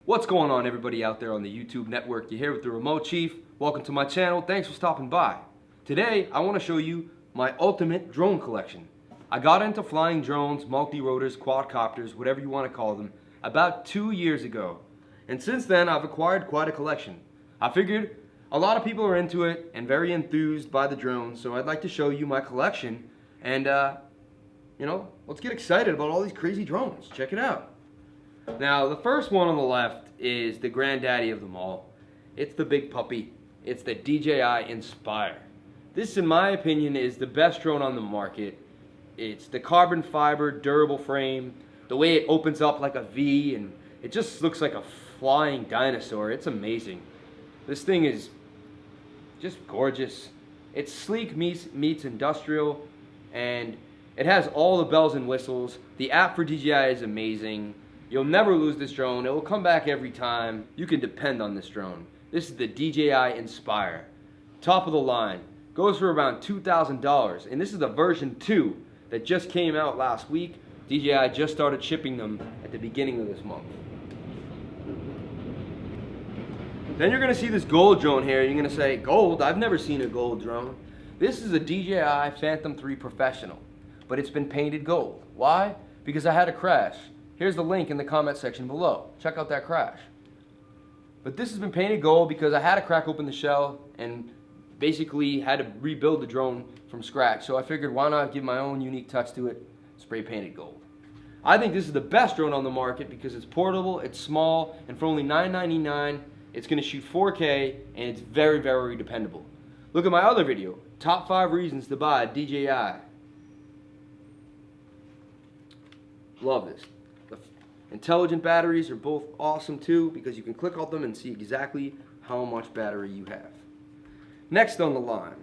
What's going on, everybody out there on the YouTube network? You're here with the Remote Chief. Welcome to my channel. Thanks for stopping by. Today, I want to show you my ultimate drone collection. I got into flying drones, multi-rotors, quadcopters, whatever you want to call them, about 2 years ago. And since then, I've acquired quite a collection. I figured a lot of people are into it and very enthused by the drones, so I'd like to show you my collection. And, let's get excited about all these crazy drones. Check it out. Now, the first one on the left is the granddaddy of them all. It's the big puppy. It's the DJI Inspire. This, in my opinion, is the best drone on the market. It's the carbon fiber, durable frame, the way it opens up like a V, and it just looks like a flying dinosaur. It's amazing. This thing is just gorgeous. It's sleek meets industrial, and it has all the bells and whistles. The app for DJI is amazing. You'll never lose this drone. It will come back every time. You can depend on this drone. This is the DJI Inspire. Top of the line. Goes for around $2,000. And this is the version 2 that just came out last week. DJI just started shipping them at the beginning of this month. Then you're going to see this gold drone here. You're going to say, gold? I've never seen a gold drone. This is a DJI Phantom 3 Professional. But it's been painted gold. Why? Because I had a crash. Here's the link in the comment section below. Check out that crash. But this has been painted gold because I had to crack open the shell and basically had to rebuild the drone from scratch. So I figured, why not give my own unique touch to it, spray painted gold. I think this is the best drone on the market because it's portable, it's small, and for only $9.99, it's going to shoot 4K, and it's very, very dependable. Look at my other video, top 5 reasons to buy a DJI. Love this. The intelligent batteries are both awesome too because you can click on them and see exactly how much battery you have. Next on the line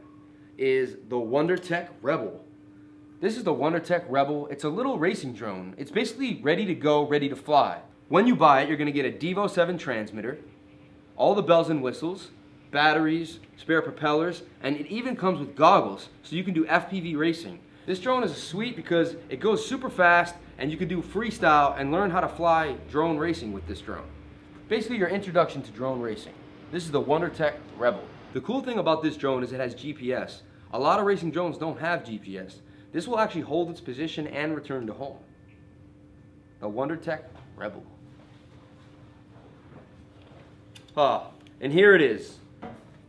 is the WonderTech Rebel. This is the WonderTech Rebel. It's a little racing drone. It's basically ready to go, ready to fly. When you buy it, you're going to get a Devo 7 transmitter, all the bells and whistles, batteries, spare propellers, and it even comes with goggles so you can do FPV racing. This drone is sweet because it goes super fast and you can do freestyle and learn how to fly drone racing with this drone. Basically your introduction to drone racing. This is the WonderTech Rebel. The cool thing about this drone is it has GPS. A lot of racing drones don't have GPS. This will actually hold its position and return to home. The WonderTech Rebel. And here it is.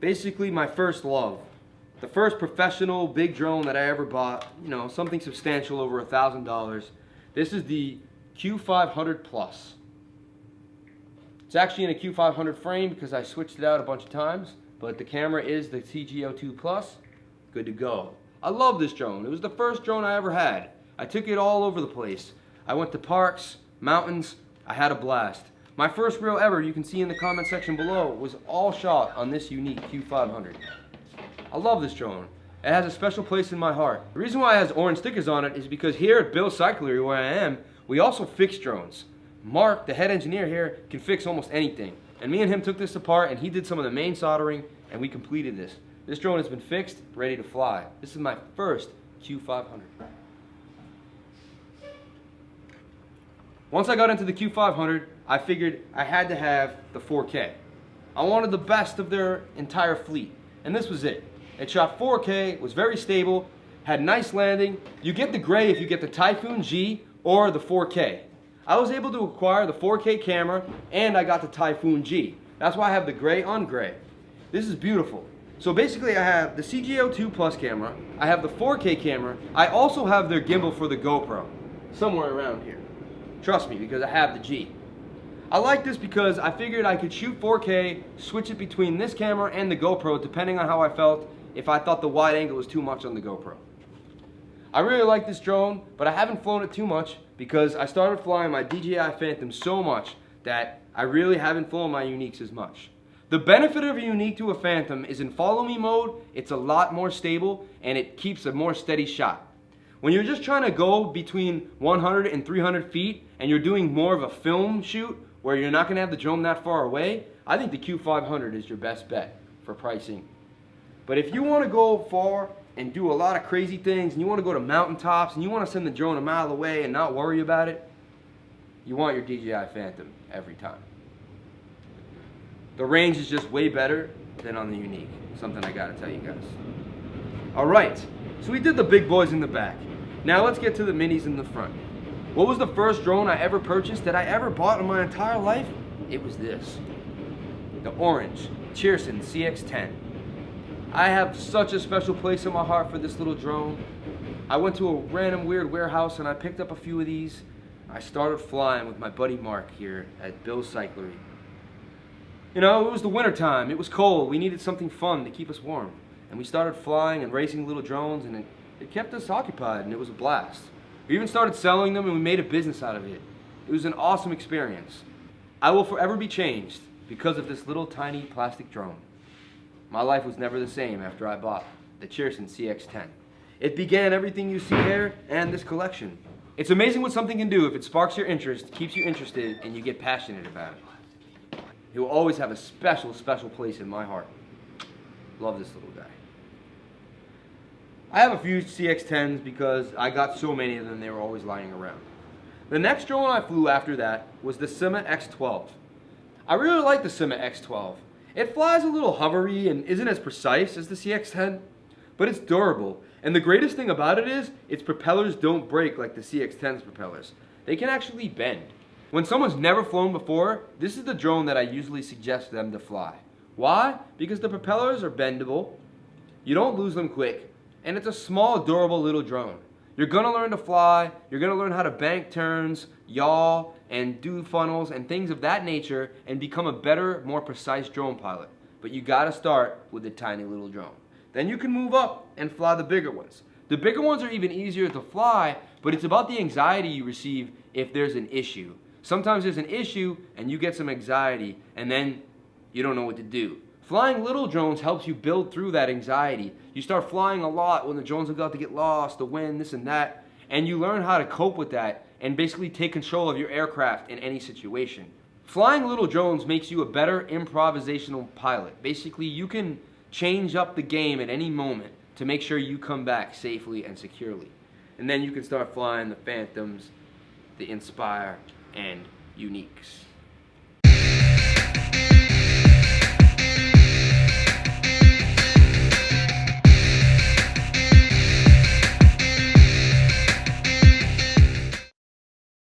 Basically my first love. The first professional big drone that I ever bought, something substantial over $1,000. This is the Q500 Plus. It's actually in a Q500 frame because I switched it out a bunch of times, but the camera is the TG02 Plus. Good to go. I love this drone. It was the first drone I ever had. I took it all over the place. I went to parks, mountains, I had a blast. My first reel ever, you can see in the comment section below, was all shot on this Yuneec Q500. I love this drone. It has a special place in my heart. The reason why it has orange stickers on it is because here at Bill's Cyclery, where I am, we also fix drones. Mark, the head engineer here, can fix almost anything. And me and him took this apart and he did some of the main soldering and we completed this. This drone has been fixed, ready to fly. This is my first Q500. Once I got into the Q500, I figured I had to have the 4K. I wanted the best of their entire fleet, and this was it. It shot 4K, was very stable, had nice landing. You get the gray if you get the Typhoon G or the 4K. I was able to acquire the 4K camera and I got the Typhoon G. That's why I have the gray on gray. This is beautiful. So basically I have the CG02 Plus camera, I have the 4K camera, I also have their gimbal for the GoPro, somewhere around here. Trust me, because I have the G. I like this because I figured I could shoot 4K, switch it between this camera and the GoPro depending on how I felt if I thought the wide angle was too much on the GoPro. I really like this drone, but I haven't flown it too much because I started flying my DJI Phantom so much that I really haven't flown my Yuneecs as much. The benefit of a Yuneec to a Phantom is in follow me mode, it's a lot more stable and it keeps a more steady shot. When you're just trying to go between 100 and 300 feet and you're doing more of a film shoot where you're not going to have the drone that far away, I think the Q500 is your best bet for pricing. But if you want to go far and do a lot of crazy things and you want to go to mountaintops and you want to send the drone a mile away and not worry about it, you want your DJI Phantom every time. The range is just way better than on the Yuneec. Something I gotta tell you guys. Alright, so we did the big boys in the back. Now let's get to the minis in the front. What was the first drone I ever purchased that I ever bought in my entire life? It was this. The orange Cheerson CX10. I have such a special place in my heart for this little drone. I went to a random weird warehouse and I picked up a few of these. I started flying with my buddy Mark here at Bill's Cyclery. You know, it was the winter time, it was cold, we needed something fun to keep us warm. And we started flying and racing little drones, and it kept us occupied, and it was a blast. We even started selling them and we made a business out of it. It was an awesome experience. I will forever be changed because of this little tiny plastic drone. My life was never the same after I bought the Cheerson CX10. It began everything you see here and this collection. It's amazing what something can do if it sparks your interest, keeps you interested, and you get passionate about it. It will always have a special, special place in my heart. Love this little guy. I have a few CX10s because I got so many of them, they were always lying around. The next drone I flew after that was the Sima X12. I really like the Sima X12. It flies a little hovery and isn't as precise as the CX10, but it's durable. And the greatest thing about it is, its propellers don't break like the CX10's propellers. They can actually bend. When someone's never flown before, this is the drone that I usually suggest them to fly. Why? Because the propellers are bendable, you don't lose them quick, and it's a small, durable little drone. You're gonna learn to fly, you're gonna learn how to bank turns, yaw, and do funnels and things of that nature and become a better, more precise drone pilot. But you gotta start with a tiny little drone. Then you can move up and fly the bigger ones. The bigger ones are even easier to fly, but it's about the anxiety you receive if there's an issue. Sometimes there's an issue and you get some anxiety and then you don't know what to do. Flying little drones helps you build through that anxiety. You start flying a lot when the drones are about to get lost, the wind, this and that, and you learn how to cope with that and basically take control of your aircraft in any situation. Flying little drones makes you a better improvisational pilot. Basically, you can change up the game at any moment to make sure you come back safely and securely. And then you can start flying the Phantoms, the Inspire, and Yuneecs.